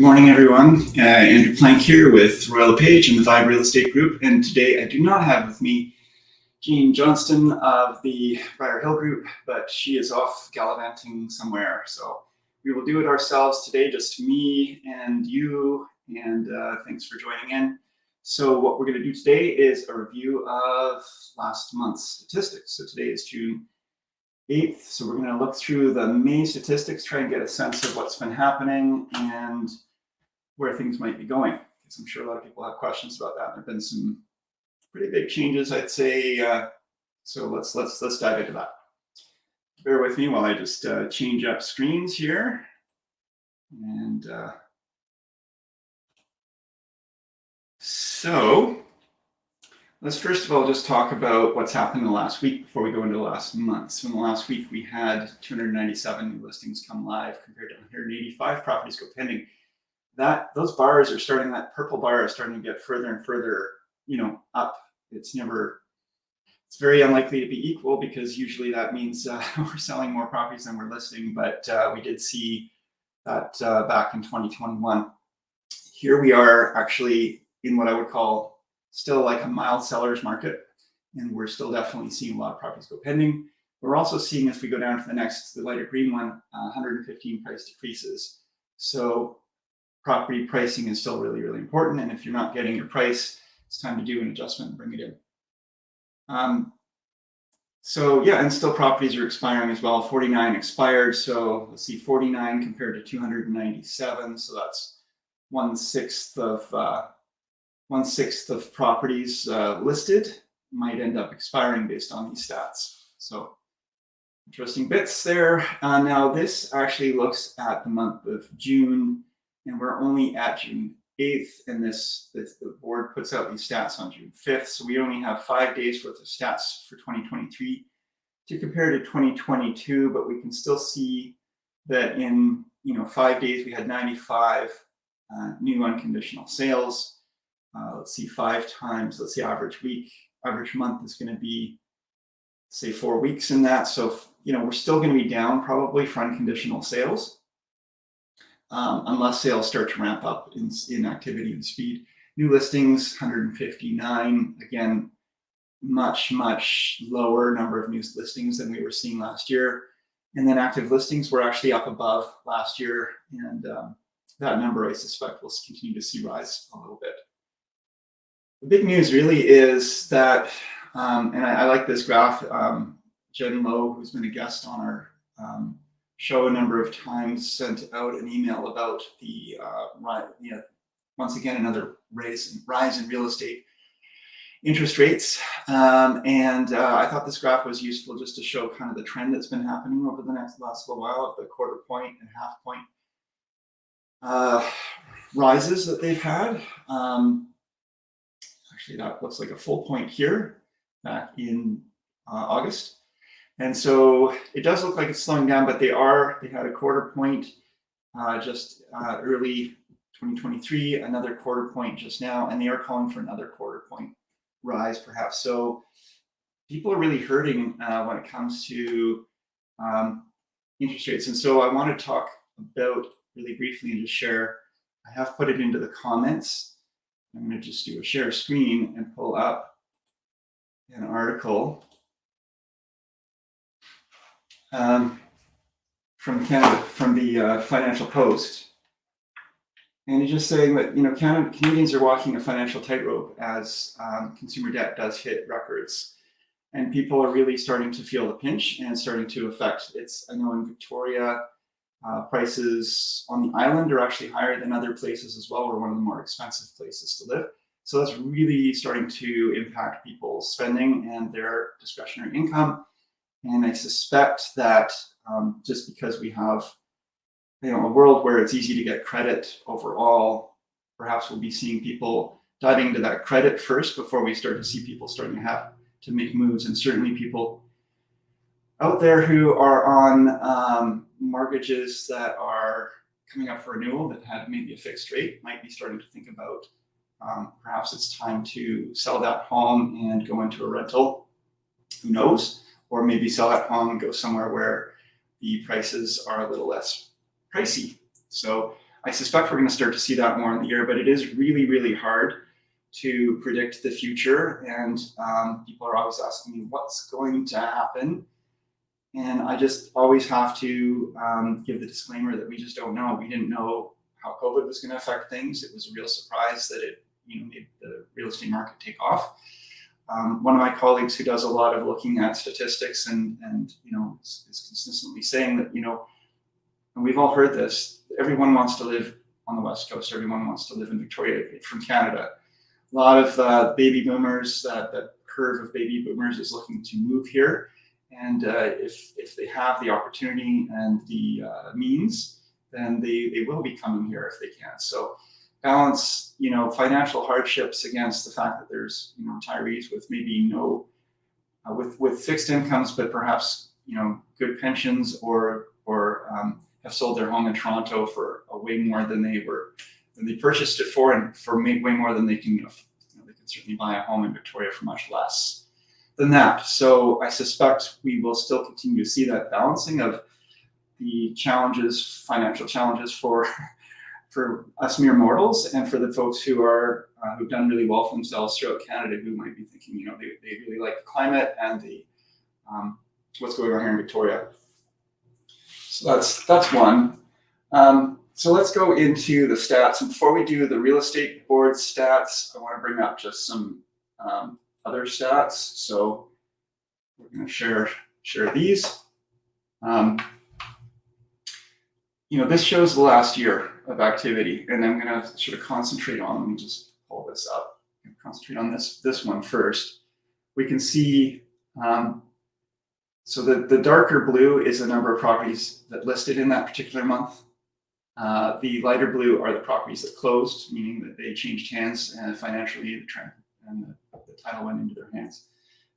morning, everyone. Andrew Plank here with LePage and the Vibe Real Estate Group. And today I do not have with me Jean Johnston of the Briar Hill Group, but she is off gallivanting somewhere. So we will do it ourselves today, just me and you. And thanks for joining in. So what we're going to do today is a review of last month's statistics. So today is June 8th. So we're going to look through the main statistics, try and get a sense of what's been happening and where things might be going. Because I'm sure a lot of people have questions about that. There have been some pretty big changes, I'd say. So let's dive into that. Bear with me while I just change up screens here. And so let's first of all just talk about what's happened in the last week before we go into the last month. So in the last week, we had 297 new listings come live compared to 185 properties go pending. Those bars are starting, that purple bar is starting to get further and further, up. It's very unlikely to be equal because usually that means we're selling more properties than we're listing, but we did see that back in 2021. Here we are actually in what I would call still like a mild seller's market, and we're still definitely seeing a lot of properties go pending. We're also seeing, as we go down to the lighter green one, 115 price decreases. So property pricing is still really, really important. And if you're not getting your price, it's time to do an adjustment and bring it in. And still properties are expiring as well. 49 expired. So let's see, 49 compared to 297. So that's 1/6 of properties listed might end up expiring based on these stats. So interesting bits there. Now this actually looks at the month of June, and we're only at June 8th, and the board puts out these stats on June 5th. So we only have 5 days worth of stats for 2023 to compare to 2022, but we can still see that in 5 days we had 95 new unconditional sales. Let's see, 5 times, let's see, average month is going to be, say, 4 weeks in that. So, we're still going to be down probably for unconditional sales, unless sales start to ramp up in activity and speed. New listings, 159. Again, much lower number of new listings than we were seeing last year. And then active listings were actually up above last year. And that number, I suspect, will continue to see rise a little bit. The big news really is that, and I like this graph, Jen Lowe, who's been a guest on our show a number of times, sent out an email about the once again another rise in real estate interest rates, and I thought this graph was useful just to show kind of the trend that's been happening over the last little while of the 1/4 point and 1/2 point rises that they've had. Actually, that looks like a full point here back in August. And so it does look like it's slowing down, but they had a 1/4 point just early 2023, another 1/4 point just now, and they are calling for another 1/4 point rise perhaps. So people are really hurting when it comes to interest rates. And so I want to talk about really briefly and just share, I have put it into the comments. I'm going to just do a share screen and pull up an article from Canada, from the Financial Post, and it's just saying that Canadians are walking a financial tightrope as consumer debt does hit records, and people are really starting to feel the pinch and starting to affect. I know in Victoria, prices on the island are actually higher than other places as well. We're one of the more expensive places to live. So that's really starting to impact people's spending and their discretionary income. And I suspect that just because we have a world where it's easy to get credit overall, perhaps we'll be seeing people diving into that credit first before we start to see people starting to have to make moves. And certainly people out there who are on mortgages that are coming up for renewal that had maybe a fixed rate might be starting to think about perhaps it's time to sell that home and go into a rental. Who knows? Or maybe sell that home and go somewhere where the prices are a little less pricey. So I suspect we're going to start to see that more in the year, but it is really, really hard to predict the future. And people are always asking me what's going to happen. And I just always have to give the disclaimer that we just don't know. We didn't know how COVID was going to affect things. It was a real surprise that it made the real estate market take off. One of my colleagues who does a lot of looking at statistics and is consistently saying that, and we've all heard this, everyone wants to live on the West Coast. Everyone wants to live in Victoria from Canada. A lot of baby boomers, that curve of baby boomers is looking to move here. And if they have the opportunity and the means, then they will be coming here if they can. So balance, financial hardships against the fact that there's, retirees with maybe with fixed incomes, but perhaps, good pensions or have sold their home in Toronto for way more than they purchased it for, and for way more than they can, they can certainly buy a home in Victoria for much less than that. So I suspect we will still continue to see that balancing of the challenges, financial challenges for us mere mortals, and for the folks who've done really well for themselves throughout Canada, who might be thinking, they really like the climate and the what's going on here in Victoria. So that's one. So let's go into the stats. And before we do the real estate board stats, I want to bring up just some other stats. So we're going to share these. This shows the last year of activity, and I'm going to sort of concentrate on, let me just pull this up, concentrate on this one first. We can see, so the darker blue is the number of properties that listed in that particular month. The lighter blue are the properties that closed, meaning that they changed hands and financially the trend and the title went into their hands.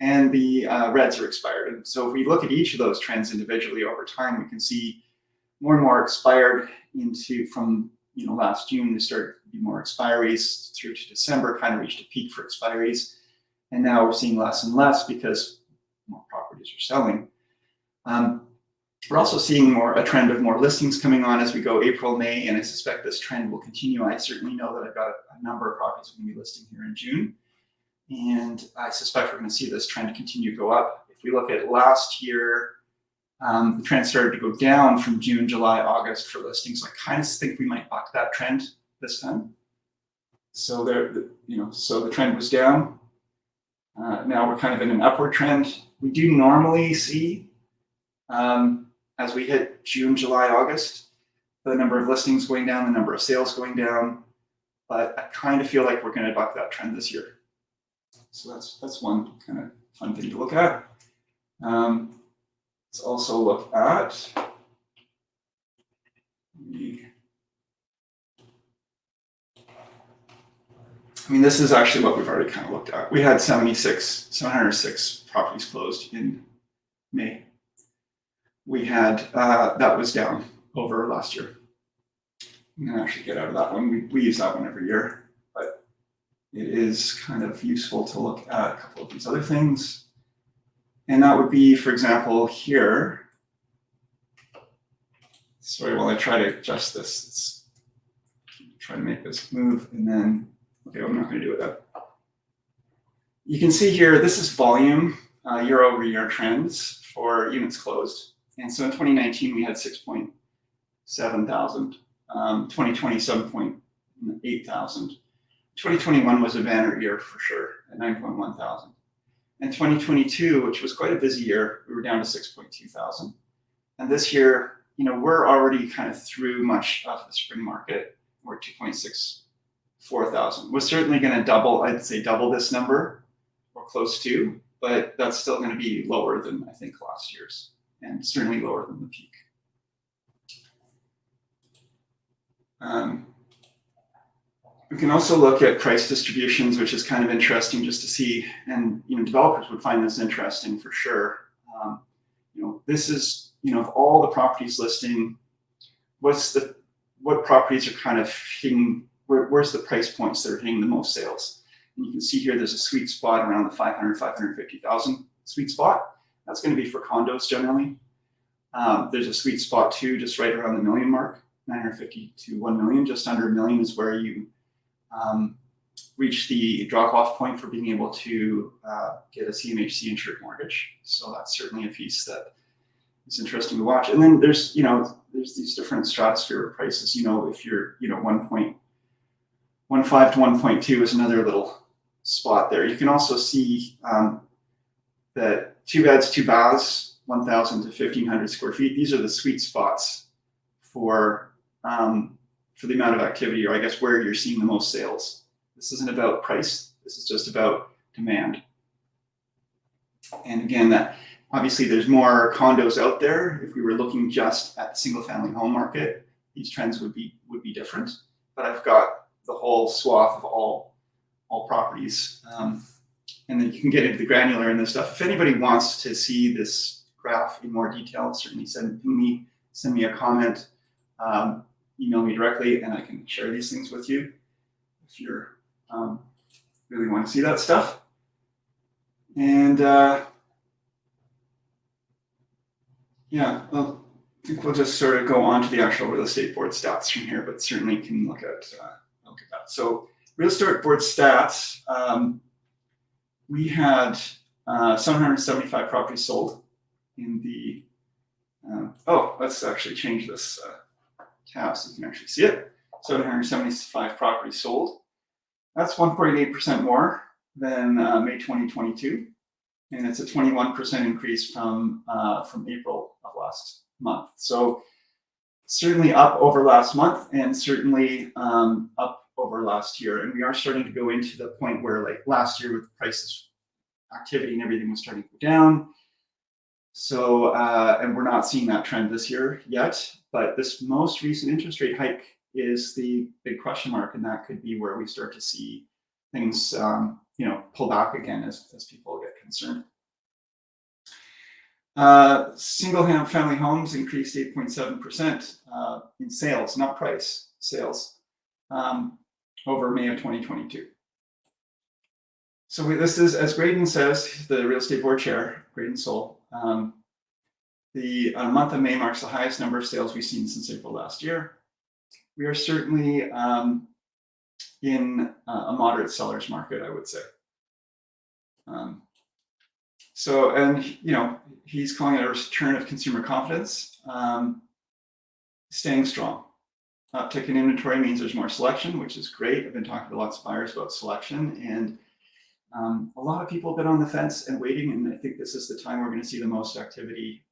And the reds are expired. And so if we look at each of those trends individually over time, we can see more and more expired from last June. There started to be more expiries through to December, kind of reached a peak for expiries. And now we're seeing less and less because more properties are selling. We're also seeing a trend of more listings coming on as we go April, May, and I suspect this trend will continue. I certainly know that I've got a number of properties going to be listing here in June, and I suspect we're going to see this trend continue to go up. If we look at last year, the trend started to go down from June, July, August for listings. I kind of think we might buck that trend this time. So so the trend was down. Now we're kind of in an upward trend. We do normally see, as we hit June, July, August, the number of listings going down, the number of sales going down, but I kind of feel like we're going to buck that trend this year. So that's one kind of fun thing to look at. Let's also look at this is actually what we've already kind of looked at. We had 706 properties closed in May. We had, that was down over last year. I'm going to actually get out of that one. We use that one every year, but it is kind of useful to look at a couple of these other things. And that would be, for example, here. Sorry, while I try to adjust this, let's try to make this move, and then, okay, I'm not going to do it. You can see here, this is volume, year over year trends for units closed. And so in 2019, we had 6.7 thousand, 2020, 7.8 thousand. 2021 was a banner year for sure, at 9.1 thousand. And 2022, which was quite a busy year, we were down to 6.2 thousand. And this year, we're already kind of through much of the spring market. We're at 2.64 thousand. We're certainly going to double, I'd say double this number, or close to, but that's still going to be lower than I think last year's, and certainly lower than the peak. We can also look at price distributions, which is kind of interesting just to see, and developers would find this interesting for sure. This is, of all the properties listing, what properties are kind of hitting, where's the price points that are hitting the most sales? And you can see here there's a sweet spot around the 500, 550,000 sweet spot. That's going to be for condos generally. There's a sweet spot too, just right around the $1 million mark, 950 to 1 million. Just under a million is where you reach the drop-off point for being able to get a CMHC insured mortgage. So that's certainly a piece that is interesting to watch. And then there's these different stratosphere prices. If you're 1.15 to 1.2 is another little spot there. You can also see that 2 beds, 2 baths, 1,000 to 1,500 square feet. These are the sweet spots for the amount of activity, or I guess where you're seeing the most sales. This isn't about price. This is just about demand. And again, that obviously there's more condos out there. If we were looking just at the single-family home market, these trends would be different. But I've got the whole swath of all properties, and then you can get into the granular in this stuff. If anybody wants to see this graph in more detail, certainly send me a comment, email me directly, and I can share these things with you if you're really want to see that stuff. And yeah, well, I think we'll just sort of go on to the actual real estate board stats from here, but certainly can look at that. So real estate board stats, we had 775 properties sold in the, let's actually change this tab so you can actually see it. 775 properties sold. That's 1.8% more than May 2022. And it's a 21% increase from April of last month. So certainly up over last month, and certainly up over last year. And we are starting to go into the point where, like last year, with the prices, activity, and everything was starting to go down. So and we're not seeing that trend this year yet. But this most recent interest rate hike is the big question mark, and that could be where we start to see things pull back again as people get concerned. Single family homes increased 8.7% in sales, not price, sales, over May of 2022. So this is, as Graydon says, the real estate board chair, Graydon Soul, the month of May marks the highest number of sales we've seen since April last year. We are certainly in a moderate seller's market, I would say. So, and he's calling it a return of consumer confidence, staying strong. Uptick in inventory means there's more selection, which is great. I've been talking to lots of buyers about selection, and a lot of people have been on the fence and waiting, and I think this is the time we're going to see the most activity.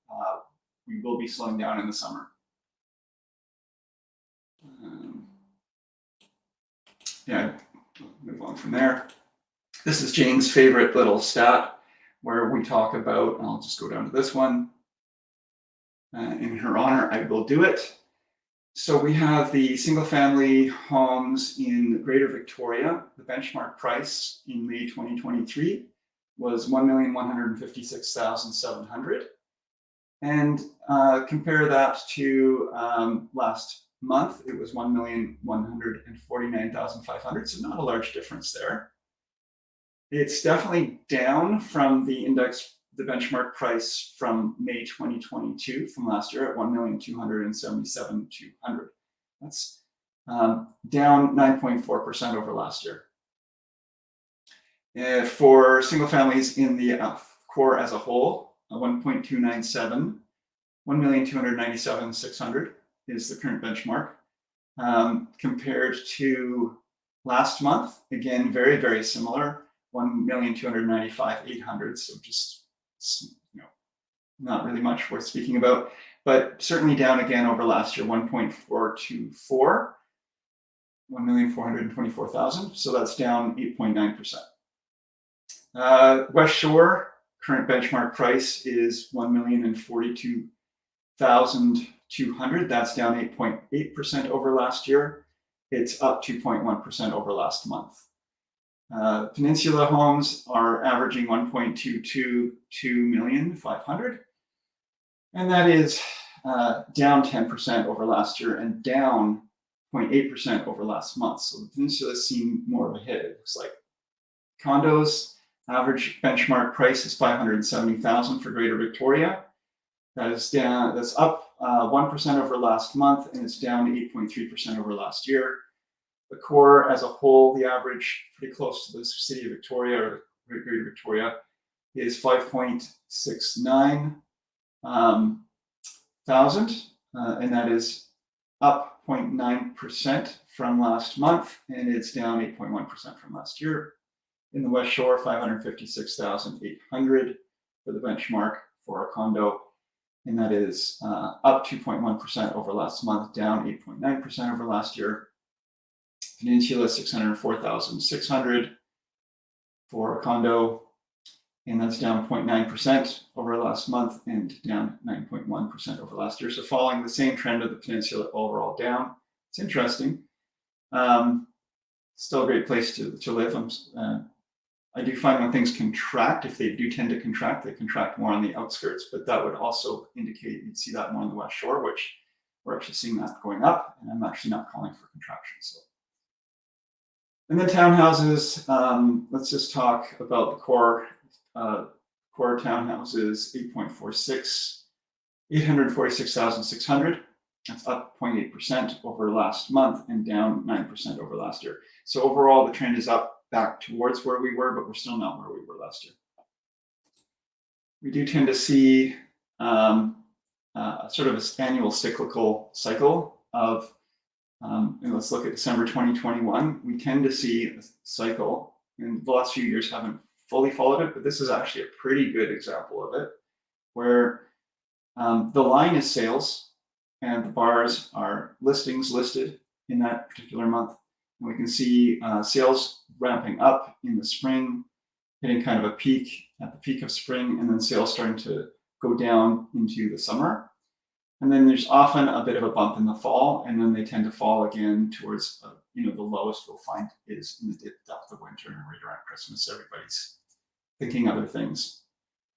We will be slowing down in the summer. Yeah, move on from there. This is Jane's favorite little stat where we talk about, I'll just go down to this one. In her honor, I will do it. So we have the single family homes in Greater Victoria. The benchmark price in May 2023 was $1,156,700. And compare that to last month, it was $1,149,500. So not a large difference there. It's definitely down from the index, the benchmark price from May 2022 from last year at $1,277,200. That's down 9.4% over last year. For single families in the core as a whole, 1.297, 1,297,600 is the current benchmark. Compared to last month, again, very, very similar, 1,295,800. So just, not really much worth speaking about, but certainly down again over last year, 1.424, 1,424,000. So that's down 8.9%. West Shore, current benchmark price is 1,042,200. That's down 8.8% over last year. It's up 2.1% over last month. Peninsula homes are averaging 1.222,500,000, and that is down 10% over last year and down 0.8% over last month. So the Peninsula has seen more of a hit, it looks like. Condos, average benchmark price is 570,000 for Greater Victoria. That is down. That's up 1% over last month, and it's down 8.3% over last year. The core as a whole, the average, pretty close to the city of Victoria or Greater Victoria, is 5.69 thousand, and that is up 0.9% from last month, and it's down 8.1% from last year. In the West Shore, 556,800 for the benchmark for a condo, and that is up 2.1% over last month, down 8.9% over last year. Peninsula, 604,600 for a condo, and that's down 0.9% over last month and down 9.1% over last year. So following the same trend of the Peninsula overall down. It's interesting. Still a great place to live. I do find when things contract, if they do tend to contract, they contract more on the outskirts, but that would also indicate you'd see that more on the West Shore, which we're actually seeing that going up, and I'm actually not calling for contraction. So. And then townhouses, let's just talk about the core. Core townhouses, 846,600. That's up 0.8% over last month and down 9% over last year. So overall, the trend is up back towards where we were, but we're still not where we were last year. We do tend to see sort of this annual cyclical cycle of, and let's look at December 2021. We tend to see a cycle, and the last few years haven't fully followed it, but this is actually a pretty good example of it, where the line is sales and the bars are listings listed in that particular month. And we can see sales ramping up in the spring, hitting kind of a peak at the peak of spring, and then sales starting to go down into the summer. And then there's often a bit of a bump in the fall, and then they tend to fall again towards, the lowest we'll find is in the depth of winter and right around Christmas. Everybody's thinking other things.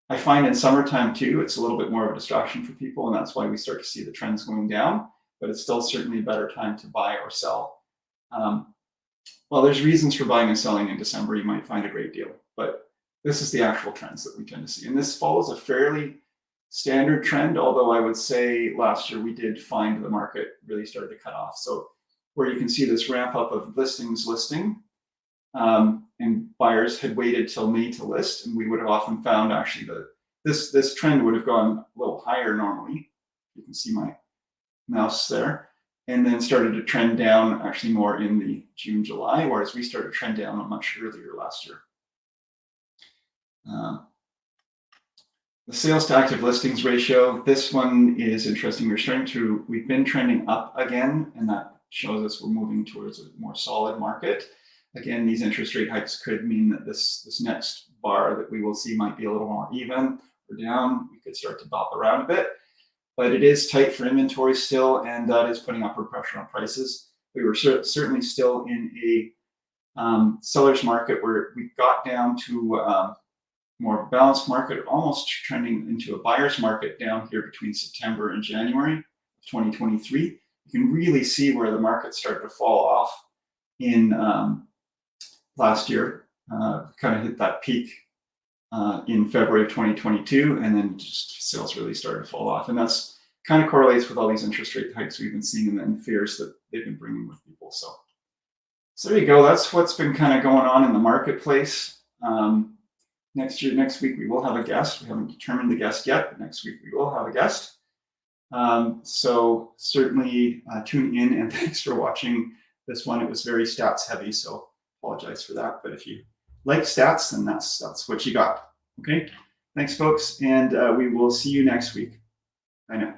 I find in summertime too, it's a little bit more of a distraction for people, and that's why we start to see the trends going down, but it's still certainly a better time to buy or sell. Well, there's reasons for buying and selling in December. You might find a great deal, but this is the actual trends that we tend to see. And this follows a fairly standard trend, although I would say last year we did find the market really started to cut off. So where you can see this ramp up of listings listing, and buyers had waited till May to list, and we would have often found actually this trend would have gone a little higher normally. You can see my mouse there, and then started to trend down actually more in the June, July, whereas we started to trend down much earlier last year. The sales to active listings ratio, this one is interesting. We've been trending up again, and that shows us we're moving towards a more solid market. Again, these interest rate hikes could mean that this next bar that we will see might be a little more even or down. We could start to bop around a bit, but it is tight for inventory still, and that is putting upward pressure on prices. We were certainly still in a seller's market where we got down to more of a balanced market, almost trending into a buyer's market down here between September and January of 2023. You can really see where the market started to fall off in last year, kind of hit that peak in February of 2022, and then just sales really started to fall off. And that's kind of correlates with all these interest rate hikes we've been seeing and then fears that they've been bringing with people. So there you go. That's what's been kind of going on in the marketplace. Next week, we will have a guest. We haven't determined the guest yet, but next week we will have a guest. So certainly tune in, and thanks for watching this one. It was very stats heavy, so apologize for that. But if you like stats, then that's what you got. Okay, thanks folks, and we will see you next week. Bye now.